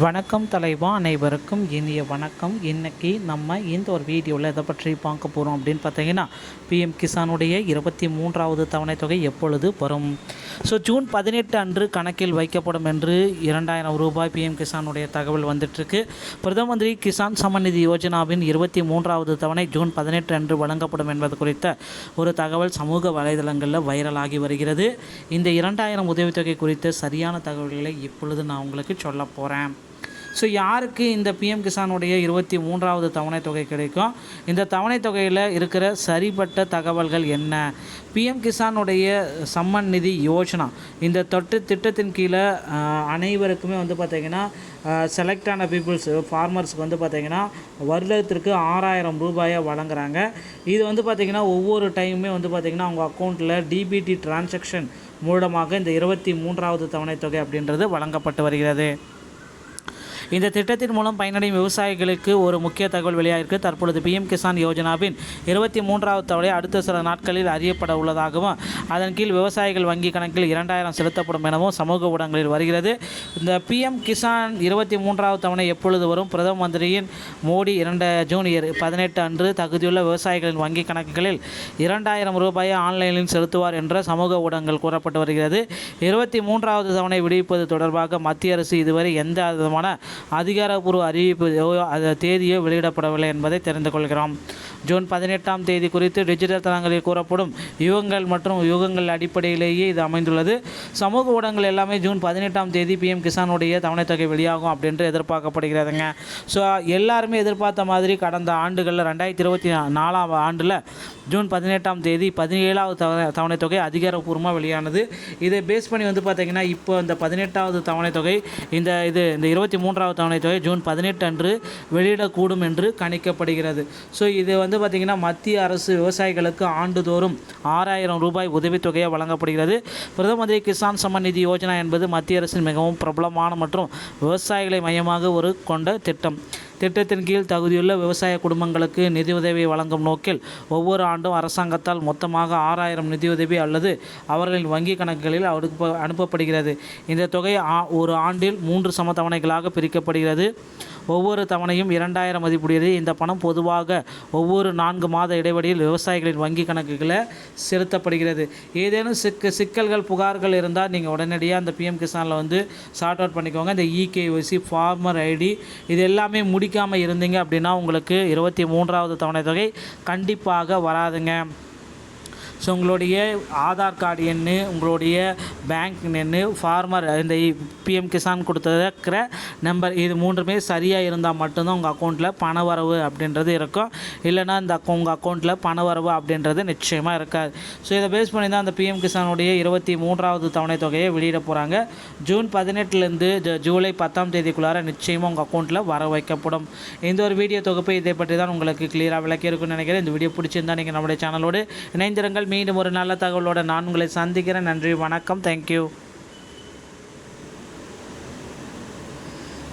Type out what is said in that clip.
வணக்கம் தலைவா, அனைவருக்கும் இனிய வணக்கம். இன்றைக்கி நம்ம இந்த ஒரு வீடியோவில் எதை பற்றி பார்க்க போகிறோம் அப்படின்னு பார்த்தீங்கன்னா, பிஎம் கிசானுடைய 23வது தவணை தொகை எப்பொழுது வரும். ஜூன் 18 அன்று கணக்கில் வைக்கப்படும் என்று 2000 ரூபாய் பிஎம் கிசானுடைய தகவல் வந்துட்டுருக்கு. பிரதம மந்திரி கிசான் சம்மன் நிதி யோஜனாவின் 23வது தவணை ஜூன் 18 அன்று வழங்கப்படும் என்பது குறித்த ஒரு தகவல் சமூக வலைதளங்களில் வைரலாகி வருகிறது. இந்த 2000 உதவித்தொகை குறித்த சரியான தகவல்களை இப்பொழுது நான் உங்களுக்கு சொல்ல போகிறேன். யாருக்கு இந்த பிஎம் கிசானுடைய 23வது தவணை தொகை கிடைக்கும், இந்த தவணை தொகையில் இருக்கிற சரிபட்ட தகவல்கள் என்ன, பிஎம் கிசானுடைய சம்மன் நிதி யோஜனா இந்த திட்டத்தின் கீழே அனைவருக்குமே பார்த்திங்கன்னா செலக்டான பீப்புள்ஸ் ஃபார்மர்ஸுக்கு பார்த்திங்கன்னா வருடத்திற்கு 6000 ரூபாயை வழங்குறாங்க. இது பார்த்திங்கன்னா ஒவ்வொரு டைமுமே பார்த்திங்கன்னா அவங்க அக்கௌண்ட்டில் டிபிடி டிரான்சாக்ஷன் மூலமாக இந்த 23வது தவணை தொகை அப்படின்றது வழங்கப்பட்டு வருகிறது. இந்த திட்டத்தின் மூலம் பயனடையும் விவசாயிகளுக்கு ஒரு முக்கிய தகவல் வெளியாகிருக்கு. தற்பொழுது பிஎம் கிசான் யோஜனாவின் 23வது தவணை அடுத்த சில நாட்களில் அறியப்பட உள்ளதாகவும், அதன் கீழ் விவசாயிகள் வங்கி கணக்கில் 2000 செலுத்தப்படும் எனவும் சமூக ஊடகங்களில் வருகிறது. இந்த பிஎம் கிசான் 23வது தவணை எப்பொழுது வரும்? பிரதம மந்திரியின் மோடி ஜூன் 18 அன்று தகுதியுள்ள விவசாயிகளின் வங்கி கணக்குகளில் 2000 ரூபாயை ஆன்லைனில் செலுத்துவார் என்ற சமூக ஊடகங்கள் கூறப்பட்டு வருகிறது. 23வது தவணை விடுவிப்பது தொடர்பாக மத்திய அரசு இதுவரை எந்த விதமான அதிகாரப்பூர்வ அறிவிப்பு தேதியோ வெளியிடப்படவில்லை என்பதை தெரிந்து கொள்கிறோம். ஜூன் 18ஆம் தேதி குறித்து டிஜிட்டல் தளங்களில் கூறப்படும் யுகங்கள் அடிப்படையிலேயே இது அமைந்துள்ளது. சமூக ஊடகங்கள் எல்லாமே ஜூன் 18ஆம் தேதி பிஎம் கிசானுடைய தவணை தொகை வெளியாகும் அப்படின்ட்டு எதிர்பார்க்கப்படுகிறதுங்க. எல்லாருமே எதிர்பார்த்த மாதிரி கடந்த ஆண்டுகளில் 2024ஆம் ஆண்டில் ஜூன் 18ஆம் தேதி 17வது தவணை தொகை அதிகாரப்பூர்வமாக வெளியானது. இதை பேஸ் பண்ணி பார்த்திங்கன்னா இப்போ இந்த 18வது தவணை தொகை இந்த 23வது தவணை தொகை ஜூன் 18 அன்று வெளியிடக்கூடும் என்று கணிக்கப்படுகிறது. இது பார்த்திங்கன்னா மத்திய அரசு விவசாயிகளுக்கு ஆண்டுதோறும் 6000 ரூபாய் உதவித்தொகையை வழங்கப்படுகிறது. பிரதம மந்திரி கிசான் சம்மன் நிதி யோஜனா என்பது மத்திய அரசின் மிகவும் பிரபலமான மற்றும் விவசாயிகளை மையமாக கொண்ட திட்டம். திட்டத்தின் கீழ் தகுதியுள்ள விவசாய குடும்பங்களுக்கு நிதியுதவி வழங்கும் நோக்கில் ஒவ்வொரு ஆண்டும் அரசாங்கத்தால் மொத்தமாக 6000 நிதியுதவி அல்லது அவர்களின் வங்கி கணக்குகளில் அனுப்பப்படுகிறது. இந்த தொகை ஒரு ஆண்டில் 3 சம தவணைகளாக பிரிக்கப்படுகிறது. ஒவ்வொரு தவணையும் 2000 மதிப்புடையது. இந்த பணம் பொதுவாக ஒவ்வொரு 4 மாத இடைவெளியில் விவசாயிகளின் வங்கி கணக்குகளை செலுத்தப்படுகிறது. ஏதேனும் சிக்கல்கள் புகார்கள் இருந்தால் நீங்கள் உடனடியாக அந்த பிஎம் கிசானில் சார்ட் அவுட் பண்ணிக்கோங்க. இந்த இகேஒய்சி ஃபார்மர் ஐடி இது எல்லாமே முடிக்காமல் இருந்தீங்க அப்படின்னா உங்களுக்கு 23வது தவணை தொகை கண்டிப்பாக வராதுங்க. உங்களுடைய ஆதார் கார்டு எண், உங்களுடைய பேங்க் எண், ஃபார்மர் இந்த பிஎம் கிசான் கொடுத்துருக்கிற நம்பர் இது மூன்றுமே சரியாக இருந்தால் மட்டும்தான் உங்கள் அக்கௌண்ட்டில் பண வரவு அப்படின்றது இருக்கும். இல்லைனா உங்கள் அக்கௌண்ட்டில் பண வரவு அப்படின்றது நிச்சயமாக இருக்காது. இதை பேஸ் பண்ணி தான் அந்த பிஎம் கிசானுடைய 23வது தவணை தொகையை வெளியிட போகிறாங்க. ஜூன் 18லேருந்து ஜூலை 10ஆம் தேதிக்குள்ளார நிச்சயமாக உங்கள் அக்கௌண்ட்டில் வர வைக்கப்படும். இந்த ஒரு வீடியோ தொகுப்பு இதை பற்றி தான் உங்களுக்கு கிளியராக விளக்கி இருக்குன்னு நினைக்கிறேன். இந்த வீடியோ பிடிச்சிருந்தால் நீங்கள் நம்முடைய சேனலோடு இணைந்திருங்கள். மீண்டும் ஒரு நல்ல தகவலோடு நான் உங்களை சந்திக்கிறேன். நன்றி, வணக்கம், தேங்க்யூ.